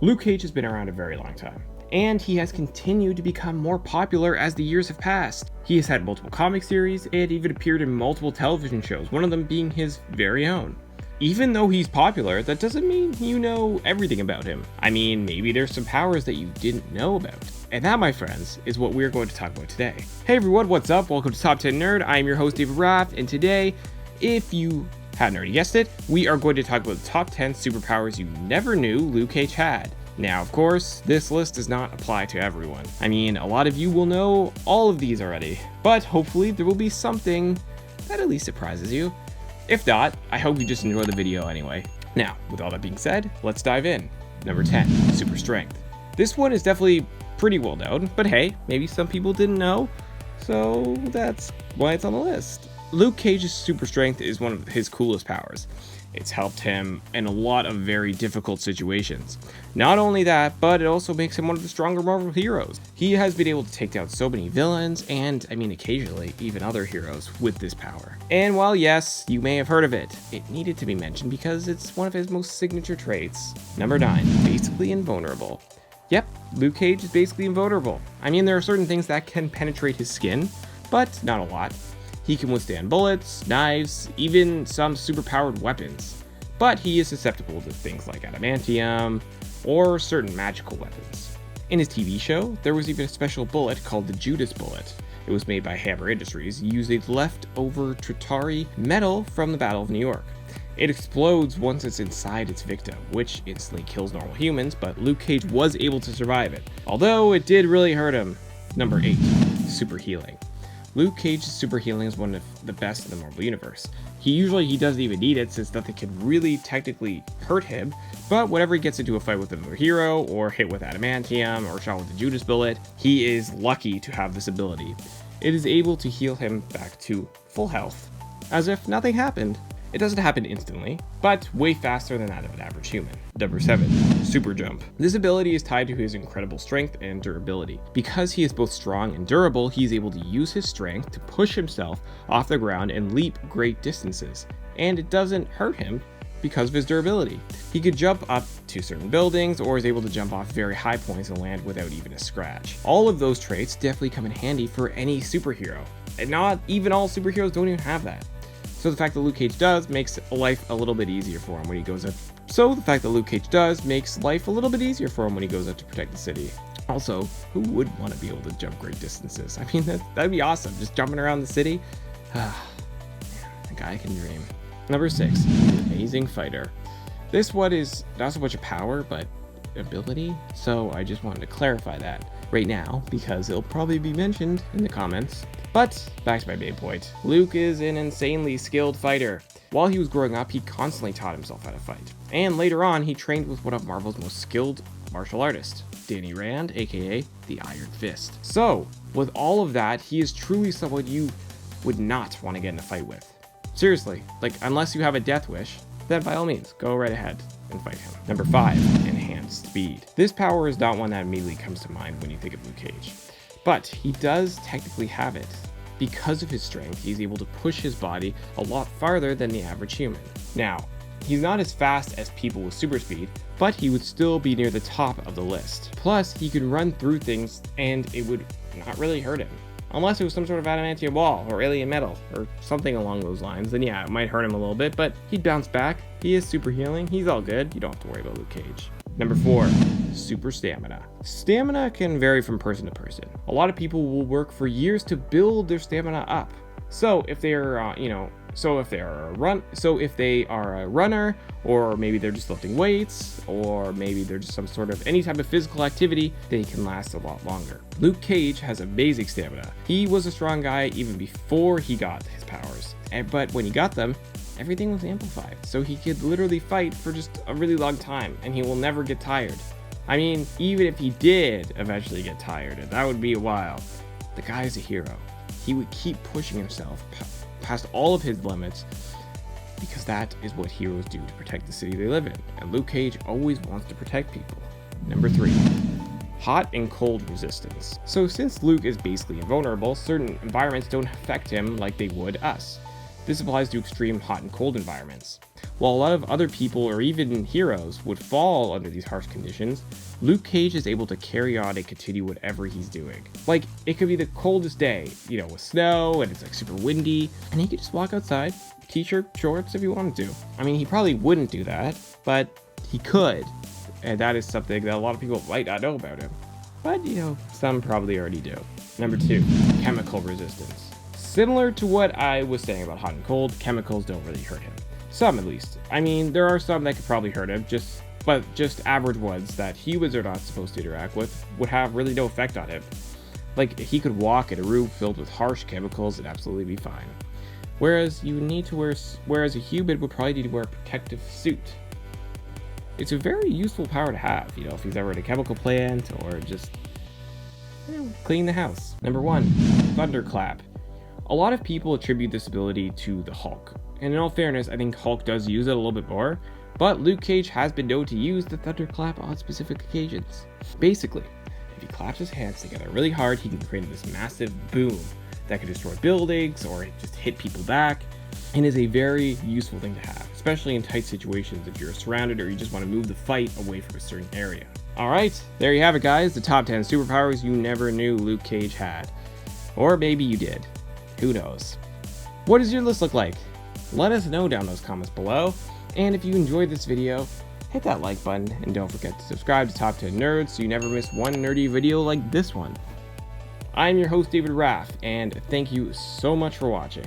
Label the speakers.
Speaker 1: Luke Cage has been around a very long time, and he has continued to become more popular as the years have passed. He has had multiple comic series and even appeared in multiple television shows, one of them being his very own. Even though he's popular, that doesn't mean you know everything about him. I mean, maybe there's some powers that you didn't know about. And that, my friends, is what we're going to talk about today. Hey everyone, what's up? Welcome to Top 10 Nerd. I'm your host, David Raft, and today, if you hadn't already guessed it, we are going to talk about the top 10 superpowers you never knew Luke Cage had. Now, of course, this list does not apply to everyone. I mean, a lot of you will know all of these already, but hopefully there will be something that at least surprises you. If not, I hope you just enjoy the video anyway. Now, with all that being said, let's dive in. Number 10, Super Strength. This one is definitely pretty well known, but hey, maybe some people didn't know, so that's why it's on the list. Luke Cage's super strength is one of his coolest powers. It's helped him in a lot of very difficult situations. Not only that, but it also makes him one of the stronger Marvel heroes. He has been able to take down so many villains, and I mean occasionally even other heroes with this power. And while yes, you may have heard of it, it needed to be mentioned because it's one of his most signature traits. Number 9, basically invulnerable. Yep, Luke Cage is basically invulnerable. I mean, there are certain things that can penetrate his skin, but not a lot. He can withstand bullets, knives, even some superpowered weapons. But he is susceptible to things like adamantium or certain magical weapons. In his TV show, there was even a special bullet called the Judas Bullet. It was made by Hammer Industries, using leftover Tritari metal from the Battle of New York. It explodes once it's inside its victim, which instantly kills normal humans, but Luke Cage was able to survive it, although it did really hurt him. Number 8, Super Healing. Luke Cage's super healing is one of the best in the Marvel Universe. He doesn't even need it since nothing can really technically hurt him, but whenever he gets into a fight with another hero, or hit with adamantium, or shot with the Judas Bullet, he is lucky to have this ability. It is able to heal him back to full health, as if nothing happened. It doesn't happen instantly, but way faster than that of an average human. Number 7, Super Jump. This ability is tied to his incredible strength and durability. Because he is both strong and durable, he is able to use his strength to push himself off the ground and leap great distances. And it doesn't hurt him because of his durability. He could jump up to certain buildings or is able to jump off very high points and land without even a scratch. All of those traits definitely come in handy for any superhero. And not even all superheroes don't even have that. So the fact that Luke Cage does makes life a little bit ethat'd for him when he goes out. To protect the city. Also, who would want to be able to jump great distances? I mean, that'd be awesome. Just jumping around the city. A guy can dream. Number 6, Amazing Fighter. This one is not so much a power, but ability. So I just wanted to clarify that right now because it'll probably be mentioned in the comments. But back to my main point, Luke is an insanely skilled fighter. While he was growing up, he constantly taught himself how to fight. And later on, he trained with one of Marvel's most skilled martial artists, Danny Rand, aka the Iron Fist. So, with all of that, he is truly someone you would not want to get in a fight with. Seriously, like unless you have a death wish, then by all means, go right ahead and fight him. Number 5, Enhanced Speed. This power is not one that immediately comes to mind when you think of Luke Cage. But he does technically have it. Because of his strength, he's able to push his body a lot farther than the average human. Now, he's not as fast as people with super speed, but he would still be near the top of the list. Plus, he could run through things and it would not really hurt him. Unless it was some sort of adamantium wall or alien metal or something along those lines, then yeah, it might hurt him a little bit, but he'd bounce back. He is super healing, he's all good. You don't have to worry about Luke Cage. Number 4, Super Stamina. Stamina can vary from person to person. A lot of people will work for years to build their stamina up. So if they're, if they are a runner, or maybe they're just lifting weights, or maybe they're just some sort of any type of physical activity, they can last a lot longer. Luke Cage has amazing stamina. He was a strong guy even before he got his powers, but when he got them, everything was amplified, so he could literally fight for just a really long time, and he will never get tired. I mean, even if he did eventually get tired, and that would be a while, the guy is a hero. He would keep pushing himself past all of his limits, because that is what heroes do to protect the city they live in, and Luke Cage always wants to protect people. Number 3, Hot and cold resistance. So since Luke is basically invulnerable, certain environments don't affect him like they would us. This applies to extreme hot and cold environments. While a lot of other people or even heroes would fall under these harsh conditions, Luke Cage is able to carry on and continue whatever he's doing. Like, it could be the coldest day, with snow and it's like super windy, and he could just walk outside, t-shirt, shorts if he wanted to. I mean, he probably wouldn't do that, but he could, and that is something that a lot of people might not know about him. But, some probably already do. Number 2, chemical resistance. Similar to what I was saying about hot and cold, chemicals don't really hurt him. Some, at least. I mean, there are some that could probably hurt him, but just average ones that humans are not supposed to interact with would have really no effect on him. Like, he could walk in a room filled with harsh chemicals and absolutely be fine. Whereas a human would probably need to wear a protective suit. It's a very useful power to have, if he's ever in a chemical plant or just, clean the house. Number 1, Thunderclap. A lot of people attribute this ability to the Hulk. And in all fairness, I think Hulk does use it a little bit more, but Luke Cage has been known to use the Thunderclap on specific occasions. Basically, if he claps his hands together really hard, he can create this massive boom that can destroy buildings or just hit people back, and is a very useful thing to have, especially in tight situations if you're surrounded or you just want to move the fight away from a certain area. Alright, there you have it guys, the top 10 superpowers you never knew Luke Cage had. Or maybe you did. Who knows? What does your list look like? Let us know down in those comments below, and if you enjoyed this video, hit that like button, and don't forget to subscribe to Top 10 Nerds so you never miss one nerdy video like this one. I'm your host David Raff, and thank you so much for watching.